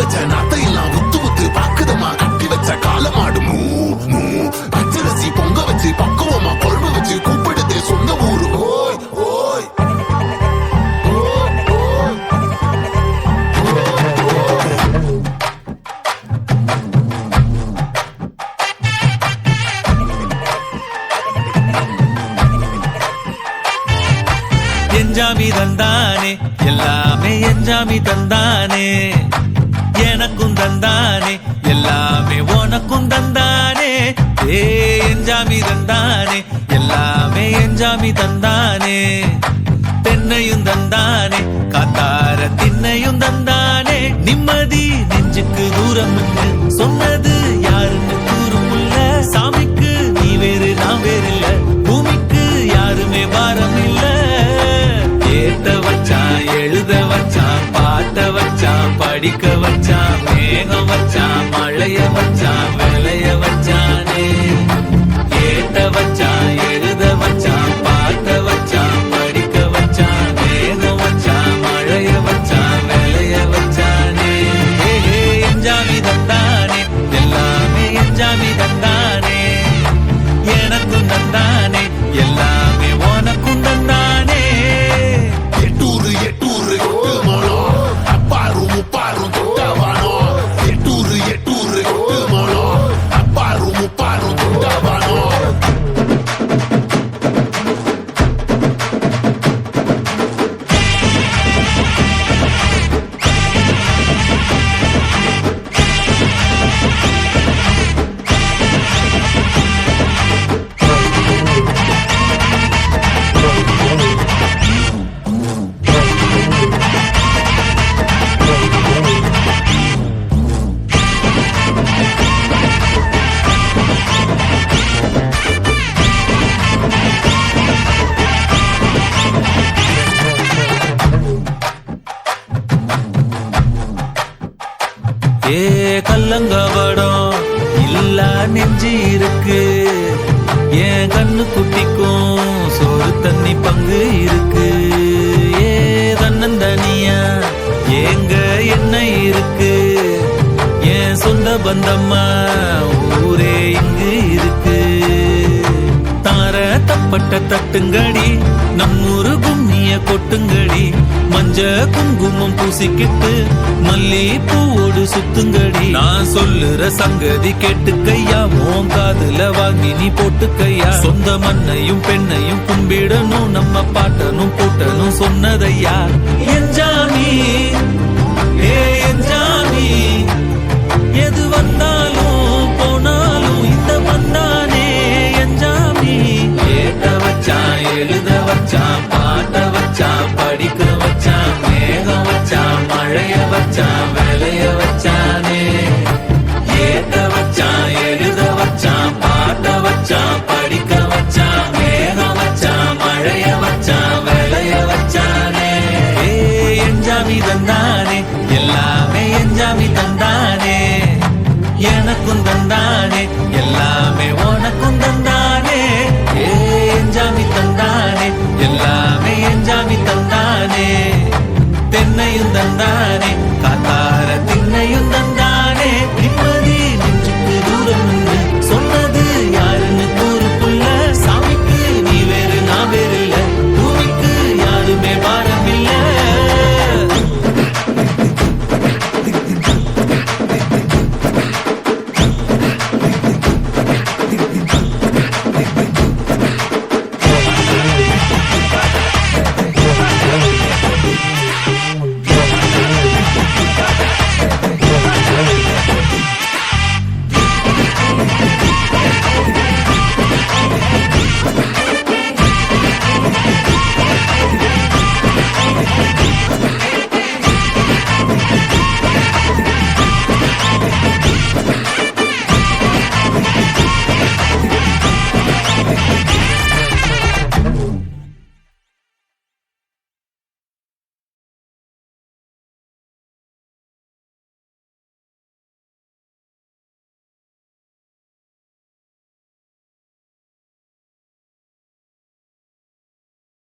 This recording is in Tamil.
வச்ச நாத்தையெல்லாம் உத்து உத்து பாக்குதம்மா கட்டி வச்ச காலமாடு மூ மூ பச்சரிசி பொங்க வச்சு பக்குவமா குழம்பு வச்சு கூப்பிடுதே சொந்த ஊரு ஓய் ஓய் எஞ்சாமி தந்தானே எல்லாமே எஞ்சாமி தந்தானே எனக்கும் தந்தானே எல்லாமே உனக்கும் தந்தானே ஏ எஞ்சாமி தந்தானே எல்லாமே எஞ்சாமி தந்தானே தென்னையும் தந்தானே காத்தார திண்ணையும் தந்தானே நிம்மதி நெஞ்சுக்கு தூரம் சொன்னது யாருன்னு கூறுமுல்ல சாமிக்கு நீ வேறு நான் வேறு இல்ல பூமிக்கு யாருமே பாரம் இல்ல ஏத்த வச்சான் எழுத வச்சான் பாட்ட வச்சான் படிக்க வச்சான் மேகம் வச்சான் மழைய வச்சான் விளைய வச்சானே ஏத்த வச்சான் எழுத வச்சான் பாட்ட வச்சான் படிக்க வச்சான் மேகம் வச்சான் மழைய வச்சான் விளைய வச்சானே எஞ்சாமி தந்தானே எல்லாமே எஞ்சாமி தந்தானே எனக்கும் தந்தானே எல்லாமே உனக்கும் தந்தானே எட்டூரு எட்டூரு எட்டு மனம் அப்பாரும் முப்பாரும் தொட்டவானோ எட்டூரு எட்டூரு எட்டு மனம் அப்பாரும் முப்பாரும் தொட்டவானோ ஏ கல்லங்கவடம் இல்லா நெஞ்சு இருக்கு என் கண்ணு குட்டிக்கும் சோறு தண்ணி பங்கு இருக்கு ஏ தன்னந்தனியா எங்க என்ன இருக்கு என் சொந்த பந்தம்மா ஊரே இங்கு இருக்கு தார தப்பட்ட தட்டுங்கடி நம்மூரு கும்மிய கொட்டுங்கடி மஞ்ச குங்குமம் பூசிக்கிட்டு மல்லி பூவோடு சுத்துங்கடி நான் சொல்லுற சங்கதி கேட்டுக்கையா உன் காதுல வாங்கி நீ போட்டுக்கையா சொந்த மண்ணையும் பெண்ணையும் கும்பிடணும் நம்ம பாட்டனும் போட்டனும் சொன்னதையா எஞ்சாமி ஏ எஞ்சாமி எது வந்தாலும் போனாலும் இந்த வந்தானே எஞ்சாமி ஏத்த வச்சான் எழுத வச்சான் பாட்ட வச்சான் படிக்க வச்சான் மேகம் வச்சான் மழைய வச்சான் விளைய வச்சானே ஏத்த வச்சான் எழுத வச்சான் பாட்ட வச்சான் படிக்க வச்சான் மேகம் வச்சான் மழைய வச்சான் விளைய வச்சானே எஞ்சாமி தந்தானே எல்லாமே எஞ்சாமி தந்தானே எனக்கும் தந்தானே